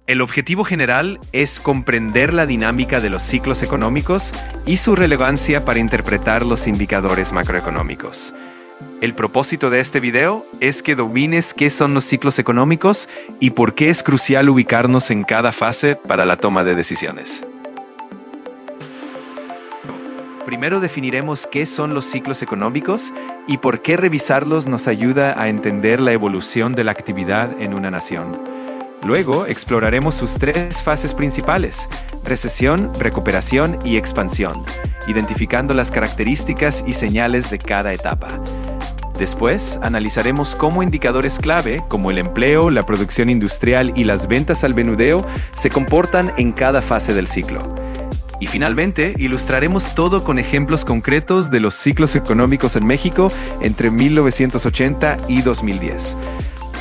El objetivo general es comprender la dinámica de los ciclos económicos y su relevancia para interpretar los indicadores macroeconómicos. El propósito de este video es que domines qué son los ciclos económicos y por qué es crucial ubicarnos en cada fase para la toma de decisiones. Primero definiremos qué son los ciclos económicos y por qué revisarlos nos ayuda a entender la evolución de la actividad en una nación. Luego exploraremos sus tres fases principales: recesión, recuperación y expansión, identificando las características y señales de cada etapa. Después, analizaremos cómo indicadores clave, como el empleo, la producción industrial y las ventas al menudeo, se comportan en cada fase del ciclo. Y finalmente, ilustraremos todo con ejemplos concretos de los ciclos económicos en México entre 1980 y 2010.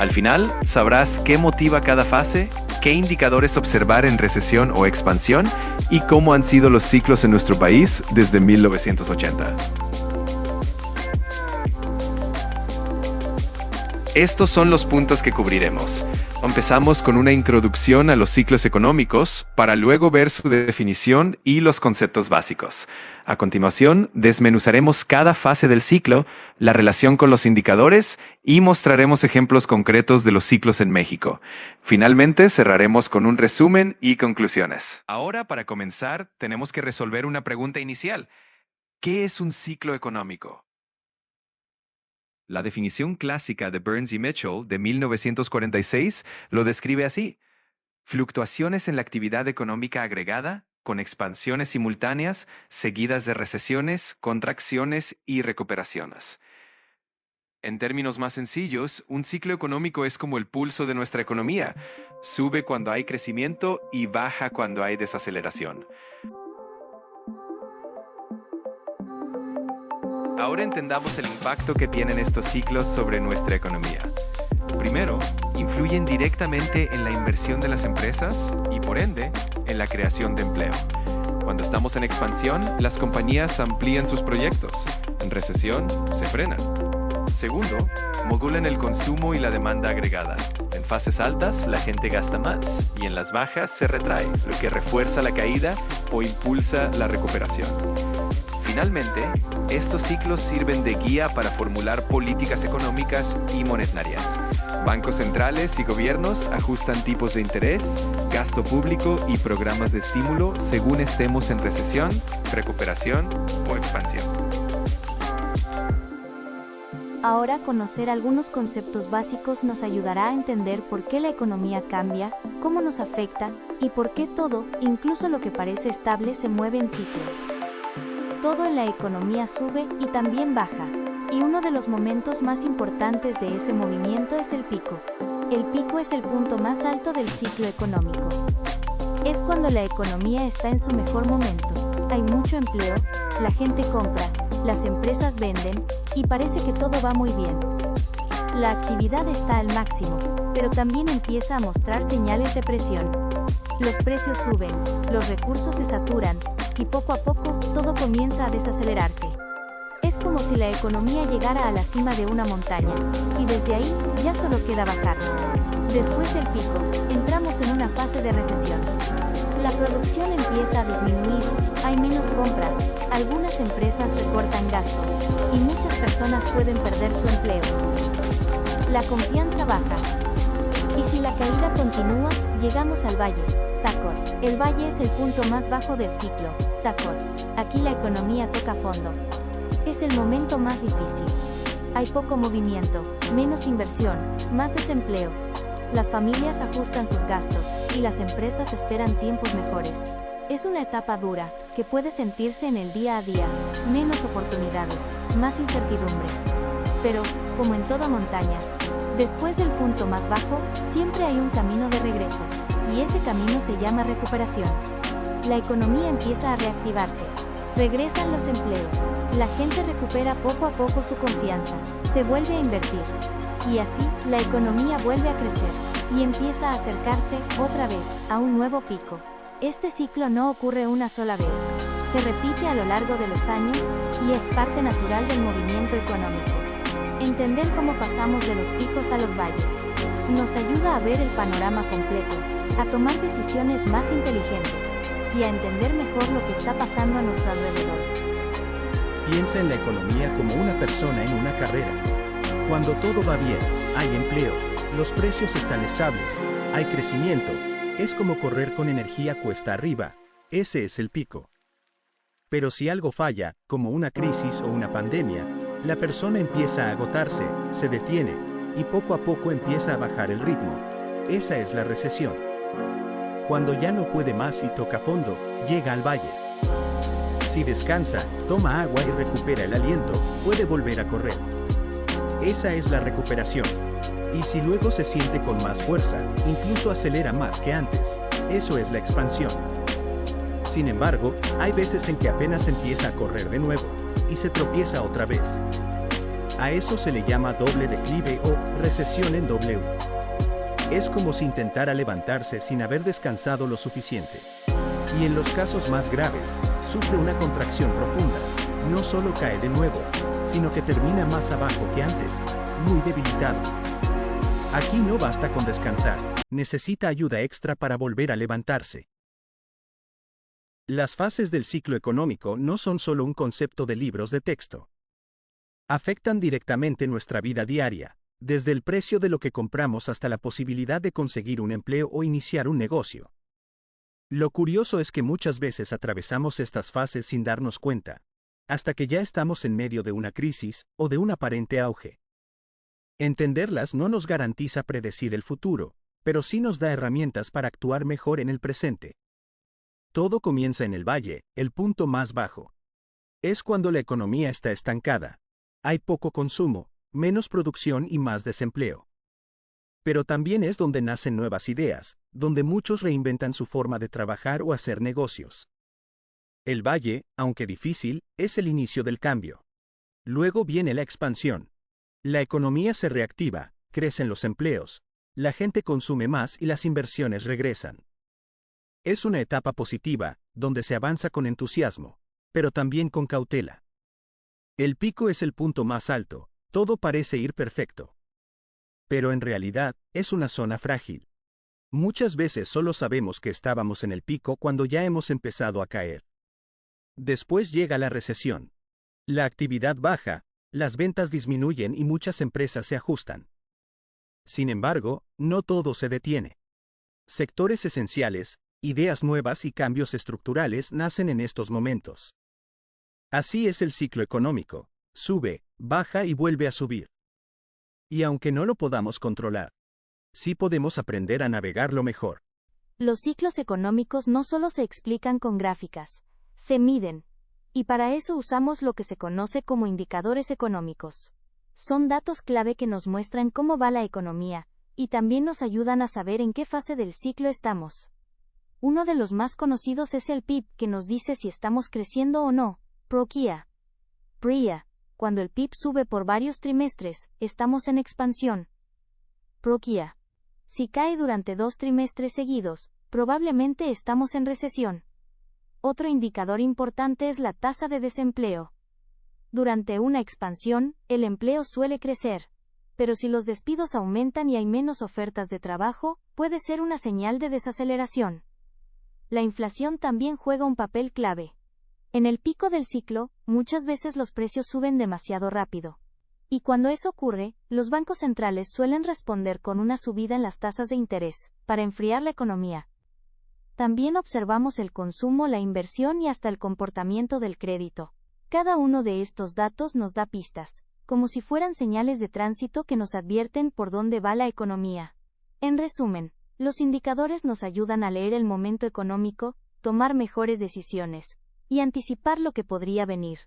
Al final, sabrás qué motiva cada fase, qué indicadores observar en recesión o expansión y cómo han sido los ciclos en nuestro país desde 1980. Estos son los puntos que cubriremos. Empezamos con una introducción a los ciclos económicos para luego ver su definición y los conceptos básicos. A continuación, desmenuzaremos cada fase del ciclo, la relación con los indicadores y mostraremos ejemplos concretos de los ciclos en México. Finalmente, cerraremos con un resumen y conclusiones. Ahora, para comenzar, tenemos que resolver una pregunta inicial. ¿Qué es un ciclo económico? La definición clásica de Burns y Mitchell de 1946 lo describe así: fluctuaciones en la actividad económica agregada, con expansiones simultáneas, seguidas de recesiones, contracciones y recuperaciones. En términos más sencillos, un ciclo económico es como el pulso de nuestra economía. Sube cuando hay crecimiento y baja cuando hay desaceleración. Ahora entendamos el impacto que tienen estos ciclos sobre nuestra economía. Primero, influyen directamente en la inversión de las empresas y, por ende, en la creación de empleo. Cuando estamos en expansión, las compañías amplían sus proyectos. En recesión, se frenan. Segundo, modulan el consumo y la demanda agregada. En fases altas, la gente gasta más y en las bajas se retrae, lo que refuerza la caída o impulsa la recuperación. Finalmente, estos ciclos sirven de guía para formular políticas económicas y monetarias. Bancos centrales y gobiernos ajustan tipos de interés, gasto público y programas de estímulo según estemos en recesión, recuperación o expansión. Ahora, conocer algunos conceptos básicos nos ayudará a entender por qué la economía cambia, cómo nos afecta y por qué todo, incluso lo que parece estable, se mueve en ciclos. Todo en la economía sube y también baja, y uno de los momentos más importantes de ese movimiento es el pico. El pico es el punto más alto del ciclo económico. Es cuando la economía está en su mejor momento. Hay mucho empleo, la gente compra, las empresas venden, y parece que todo va muy bien. La actividad está al máximo, pero también empieza a mostrar señales de presión. Los precios suben, los recursos se saturan, y poco a poco, todo comienza a desacelerarse. Es como si la economía llegara a la cima de una montaña, y desde ahí, ya solo queda bajar. Después del pico, entramos en una fase de recesión. La producción empieza a disminuir, hay menos compras, algunas empresas recortan gastos, y muchas personas pueden perder su empleo. La confianza baja. Y si la caída continúa, llegamos al valle. Tacor. El valle es el punto más bajo del ciclo. Tacor. Aquí la economía toca fondo. Es el momento más difícil. Hay poco movimiento, menos inversión, más desempleo. Las familias ajustan sus gastos, y las empresas esperan tiempos mejores. Es una etapa dura, que puede sentirse en el día a día, menos oportunidades, más incertidumbre. Pero, como en toda montaña, después del punto más bajo, siempre hay un camino de regreso, y ese camino se llama recuperación. La economía empieza a reactivarse. Regresan los empleos. La gente recupera poco a poco su confianza. Se vuelve a invertir. Y así, la economía vuelve a crecer. Y empieza a acercarse, otra vez, a un nuevo pico. Este ciclo no ocurre una sola vez. Se repite a lo largo de los años, y es parte natural del movimiento económico. Entender cómo pasamos de los picos a los valles nos ayuda a ver el panorama completo. a tomar decisiones más inteligentes y a entender mejor lo que está pasando a nuestro alrededor. Piensa en la economía como una persona en una carrera. Cuando todo va bien, hay empleo, los precios están estables, hay crecimiento, es como correr con energía cuesta arriba, ese es el pico. Pero si algo falla, como una crisis o una pandemia, la persona empieza a agotarse, se detiene, y poco a poco empieza a bajar el ritmo. Esa es la recesión. Cuando ya no puede más y toca fondo, llega al valle. Si descansa, toma agua y recupera el aliento, puede volver a correr. Esa es la recuperación. Y si luego se siente con más fuerza, incluso acelera más que antes, eso es la expansión. Sin embargo, hay veces en que apenas empieza a correr de nuevo, y se tropieza otra vez. A eso se le llama doble declive o recesión en W. Es como si intentara levantarse sin haber descansado lo suficiente. Y en los casos más graves, sufre una contracción profunda. No solo cae de nuevo, sino que termina más abajo que antes, muy debilitado. Aquí no basta con descansar, necesita ayuda extra para volver a levantarse. Las fases del ciclo económico no son solo un concepto de libros de texto. Afectan directamente nuestra vida diaria, desde el precio de lo que compramos hasta la posibilidad de conseguir un empleo o iniciar un negocio. Lo curioso es que muchas veces atravesamos estas fases sin darnos cuenta, hasta que ya estamos en medio de una crisis o de un aparente auge. Entenderlas no nos garantiza predecir el futuro, pero sí nos da herramientas para actuar mejor en el presente. Todo comienza en el valle, el punto más bajo. Es cuando la economía está estancada. Hay poco consumo, menos producción y más desempleo. Pero también es donde nacen nuevas ideas, donde muchos reinventan su forma de trabajar o hacer negocios. El valle, aunque difícil, es el inicio del cambio. Luego viene la expansión. La economía se reactiva, crecen los empleos, la gente consume más y las inversiones regresan. Es una etapa positiva, donde se avanza con entusiasmo, pero también con cautela. El pico es el punto más alto, todo parece ir perfecto. Pero en realidad, es una zona frágil. Muchas veces solo sabemos que estábamos en el pico cuando ya hemos empezado a caer. Después llega la recesión. La actividad baja, las ventas disminuyen y muchas empresas se ajustan. Sin embargo, no todo se detiene. Sectores esenciales, ideas nuevas y cambios estructurales nacen en estos momentos. Así es el ciclo económico, sube, baja y vuelve a subir. Y aunque no lo podamos controlar, sí podemos aprender a navegarlo mejor. Los ciclos económicos no solo se explican con gráficas, se miden. Y para eso usamos lo que se conoce como indicadores económicos. Son datos clave que nos muestran cómo va la economía, y también nos ayudan a saber en qué fase del ciclo estamos. Uno de los más conocidos es el PIB, que nos dice si estamos creciendo o no. PROKIA. PRIA. Cuando el PIB sube por varios trimestres, estamos en expansión. PROKIA. Si cae durante 2 trimestres seguidos, probablemente estamos en recesión. Otro indicador importante es la tasa de desempleo. Durante una expansión, el empleo suele crecer. Pero si los despidos aumentan y hay menos ofertas de trabajo, puede ser una señal de desaceleración. La inflación también juega un papel clave. En el pico del ciclo, muchas veces los precios suben demasiado rápido. Y cuando eso ocurre, los bancos centrales suelen responder con una subida en las tasas de interés, para enfriar la economía. También observamos el consumo, la inversión y hasta el comportamiento del crédito. Cada uno de estos datos nos da pistas, como si fueran señales de tránsito que nos advierten por dónde va la economía. En resumen, los indicadores nos ayudan a leer el momento económico, tomar mejores decisiones y anticipar lo que podría venir.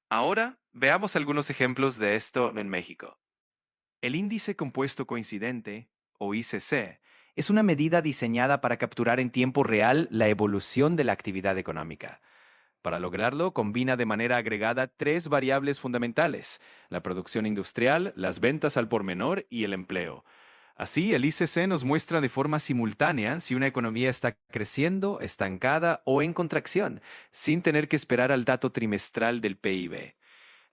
Ahora, veamos algunos ejemplos de esto en México. El índice compuesto coincidente, o ICC, es una medida diseñada para capturar en tiempo real la evolución de la actividad económica. Para lograrlo, combina de manera agregada 3 variables fundamentales: la producción industrial, las ventas al por menor y el empleo. Así, el ICC nos muestra de forma simultánea si una economía está creciendo, estancada o en contracción, sin tener que esperar al dato trimestral del PIB.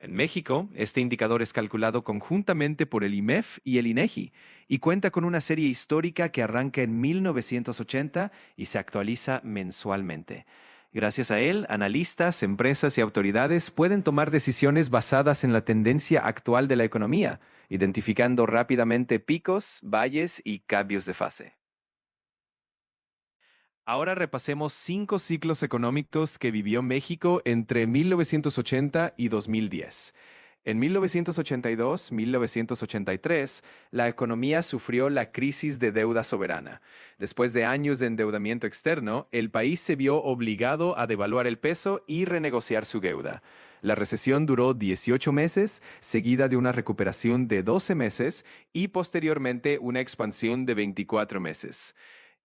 En México, este indicador es calculado conjuntamente por el IMEF y el INEGI y cuenta con una serie histórica que arranca en 1980 y se actualiza mensualmente. Gracias a él, analistas, empresas y autoridades pueden tomar decisiones basadas en la tendencia actual de la economía, identificando rápidamente picos, valles y cambios de fase. Ahora repasemos 5 ciclos económicos que vivió México entre 1980 y 2010. En 1982-1983, la economía sufrió la crisis de deuda soberana. Después de años de endeudamiento externo, el país se vio obligado a devaluar el peso y renegociar su deuda. La recesión duró 18 meses, seguida de una recuperación de 12 meses y posteriormente una expansión de 24 meses.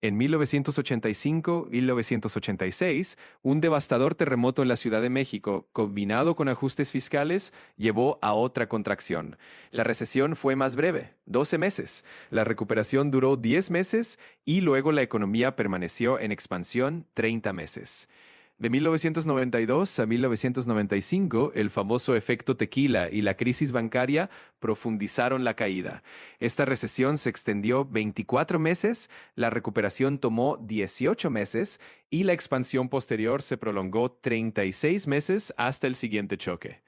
En 1985-1986, un devastador terremoto en la Ciudad de México, combinado con ajustes fiscales, llevó a otra contracción. La recesión fue más breve, 12 meses. La recuperación duró 10 meses y luego la economía permaneció en expansión 30 meses. De 1992 a 1995, el famoso efecto tequila y la crisis bancaria profundizaron la caída. Esta recesión se extendió 24 meses, la recuperación tomó 18 meses y la expansión posterior se prolongó 36 meses hasta el siguiente choque.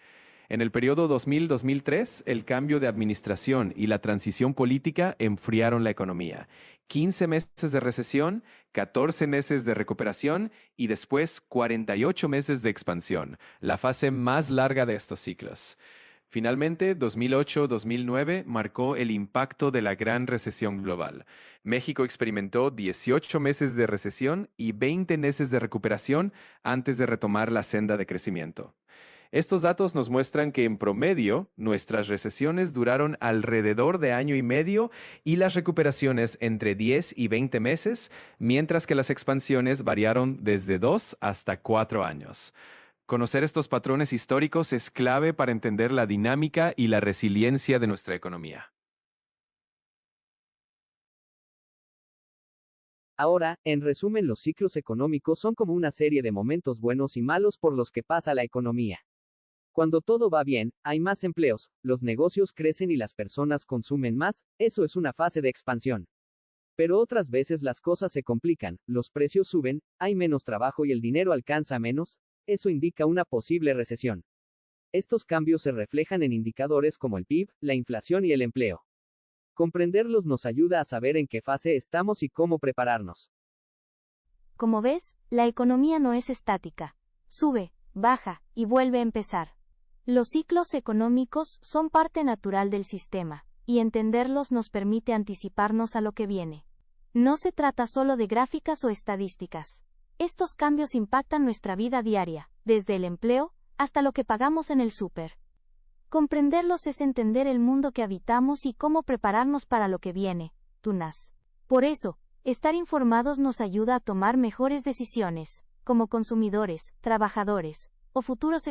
En el periodo 2000-2003, el cambio de administración y la transición política enfriaron la economía. 15 meses de recesión, 14 meses de recuperación y después 48 meses de expansión, la fase más larga de estos ciclos. Finalmente, 2008-2009 marcó el impacto de la gran recesión global. México experimentó 18 meses de recesión y 20 meses de recuperación antes de retomar la senda de crecimiento. Estos datos nos muestran que en promedio nuestras recesiones duraron alrededor de año y medio y las recuperaciones entre 10 y 20 meses, mientras que las expansiones variaron desde 2 hasta 4 años. Conocer estos patrones históricos es clave para entender la dinámica y la resiliencia de nuestra economía. Ahora, en resumen, los ciclos económicos son como una serie de momentos buenos y malos por los que pasa la economía. Cuando todo va bien, hay más empleos, los negocios crecen y las personas consumen más, eso es una fase de expansión. Pero otras veces las cosas se complican, los precios suben, hay menos trabajo y el dinero alcanza menos, eso indica una posible recesión. Estos cambios se reflejan en indicadores como el PIB, la inflación y el empleo. Comprenderlos nos ayuda a saber en qué fase estamos y cómo prepararnos. Como ves, la economía no es estática. Sube, baja, y vuelve a empezar. Los ciclos económicos son parte natural del sistema, y entenderlos nos permite anticiparnos a lo que viene. No se trata solo de gráficas o estadísticas. Estos cambios impactan nuestra vida diaria, desde el empleo hasta lo que pagamos en el súper. Comprenderlos es entender el mundo que habitamos y cómo prepararnos para lo que viene, Tunas. Por eso, estar informados nos ayuda a tomar mejores decisiones, como consumidores, trabajadores o futuros